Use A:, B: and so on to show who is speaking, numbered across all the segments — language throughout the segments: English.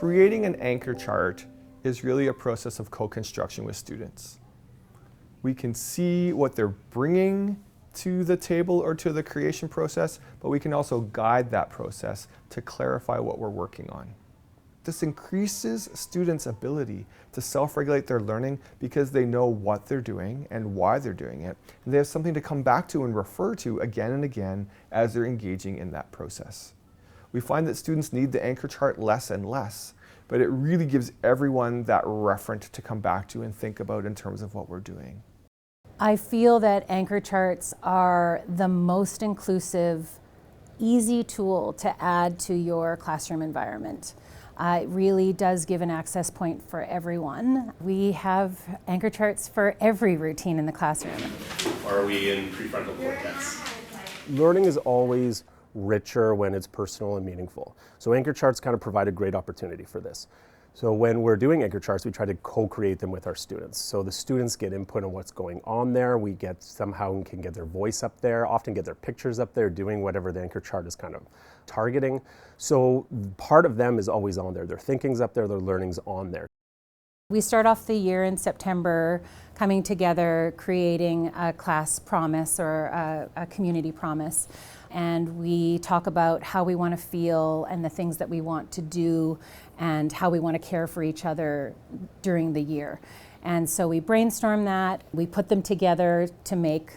A: Creating an anchor chart is really a process of co-construction with students. We can see what they're bringing to the table or to the creation process, but we can also guide that process to clarify what we're working on. This increases students' ability to self-regulate their learning because they know what they're doing and why they're doing it, and they have something to come back to and refer to again and again as they're engaging in that process. We find that students need the anchor chart less and less, but it really gives everyone that referent to come back to and think about in terms of what we're doing.
B: I feel that anchor charts are the most inclusive, easy tool to add to your classroom environment. It really does give an access point for everyone. We have anchor charts for every routine in the classroom.
C: Are we in prefrontal cortex?
D: Learning is always richer when it's personal and meaningful. So anchor charts kind of provide a great opportunity for this. So when we're doing anchor charts, we try to co-create them with our students. So the students get input on what's going on there. We can get their voice up there, often get their pictures up there doing whatever the anchor chart is kind of targeting. So part of them is always on there. Their thinking's up there, their learning's on there.
B: We start off the year in September coming together, creating a class promise or a community promise. And we talk about how we want to feel and the things that we want to do and how we want to care for each other during the year. And so we brainstorm that, we put them together to make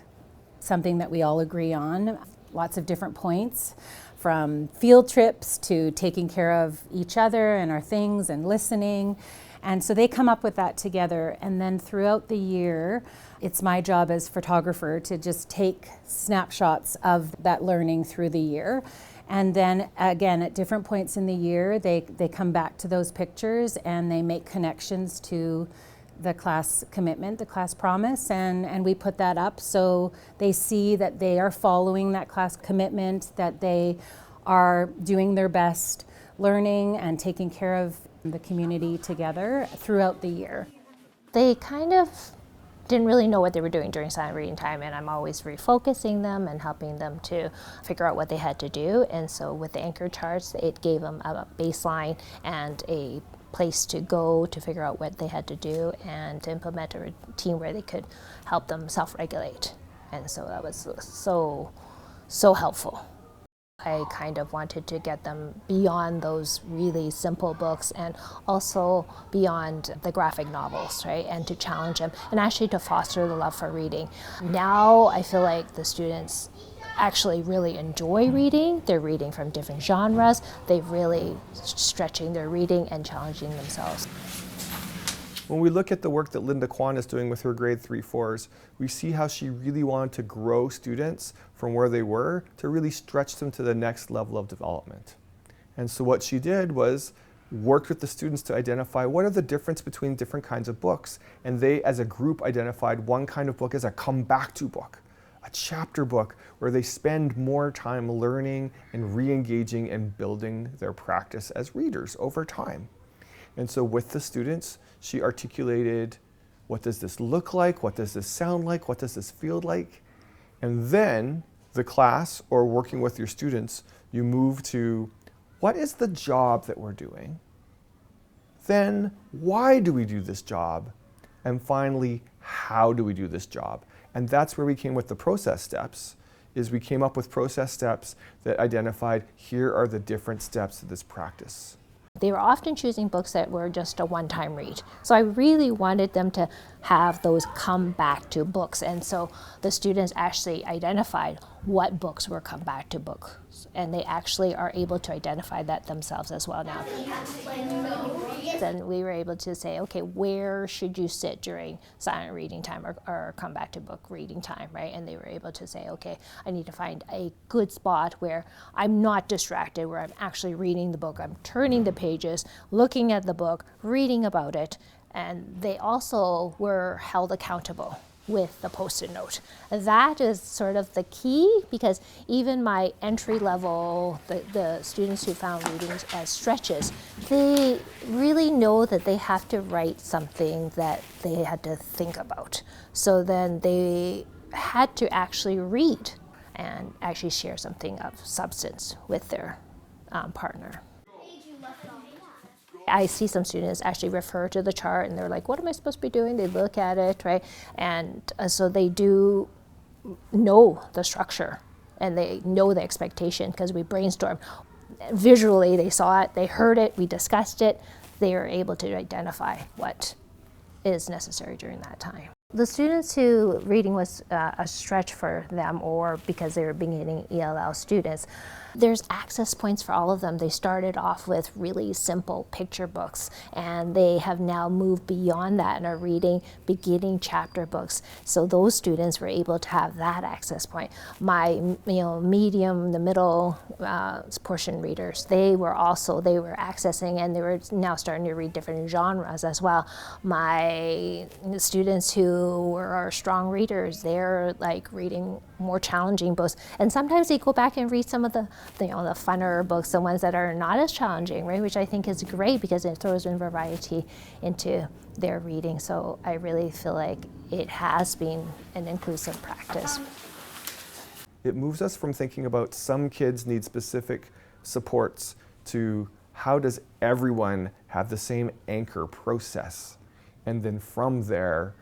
B: something that we all agree on. Lots of different points, from field trips to taking care of each other and our things and listening. And so they come up with that together, and then throughout the year, it's my job as photographer to just take snapshots of that learning through the year. And then again, at different points in the year, they come back to those pictures and they make connections to the class commitment, the class promise, and we put that up so they see that they are following that class commitment, that they are doing their best learning and taking care of the community together throughout the year.
E: They kind of didn't really know what they were doing during silent reading time, and I'm always refocusing them and helping them to figure out what they had to do. And so with the anchor charts, it gave them a baseline and a place to go to figure out what they had to do and to implement a routine where they could help them self-regulate. And so that was so helpful. I kind of wanted to get them beyond those really simple books and also beyond the graphic novels, right? And to challenge them and actually to foster the love for reading. Now I feel like the students actually really enjoy reading. They're reading from different genres. They're really stretching their reading and challenging themselves.
A: When we look at the work that Linda Kwan is doing with her grade 3-4s, we see how she really wanted to grow students from where they were to really stretch them to the next level of development. And so what she did was worked with the students to identify what are the difference between different kinds of books. And they, as a group, identified one kind of book as a come-back-to book, a chapter book where they spend more time learning and re-engaging and building their practice as readers over time. And so with the students, she articulated, what does this look like? What does this sound like? What does this feel like? And then the class, or working with your students, you move to, what is the job that we're doing? Then, why do we do this job? And finally, how do we do this job? And that's where we came with the process steps, is we came up with process steps that identified, here are the different steps to this practice.
E: They were often choosing books that were just a one-time read. So I really wanted them to have those come back to books. And so the students actually identified what books were come back to books. And they actually are able to identify that themselves as well now. Then we were able to say, okay, where should you sit during silent reading time or come back to book reading time, right? And they were able to say, okay, I need to find a good spot where I'm not distracted, where I'm actually reading the book, I'm turning the pages, looking at the book, reading about it. And they also were held accountable with the Post-it note. That is sort of the key, because even my entry level, the students who found reading as stretches, they really know that they have to write something that they had to think about. So then they had to actually read and actually share something of substance with their partner. I see some students actually refer to the chart and they're like, what am I supposed to be doing? They look at it, right? And so they do know the structure and they know the expectation because we brainstorm. Visually, they saw it, they heard it, we discussed it. They are able to identify what is necessary during that time. The students who reading was a stretch for them, or because they were beginning ELL students, there's access points for all of them. They started off with really simple picture books, and they have now moved beyond that and are reading beginning chapter books. So those students were able to have that access point. My medium, the middle portion readers, they were accessing, and they were now starting to read different genres as well. My students who are strong readers, they're like reading more challenging books, and sometimes they go back and read some of the funner books, the ones that are not as challenging, right? Which I think is great because it throws in variety into their reading. So I really feel like it has been an inclusive practice.
A: It moves us from thinking about some kids need specific supports to how does everyone have the same anchor process, and then from there,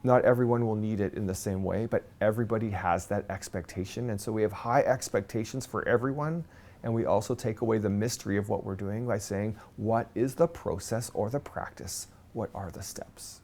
A: not everyone will need it in the same way, but everybody has that expectation. And so we have high expectations for everyone, and we also take away the mystery of what we're doing by saying, what is the process or the practice? What are the steps?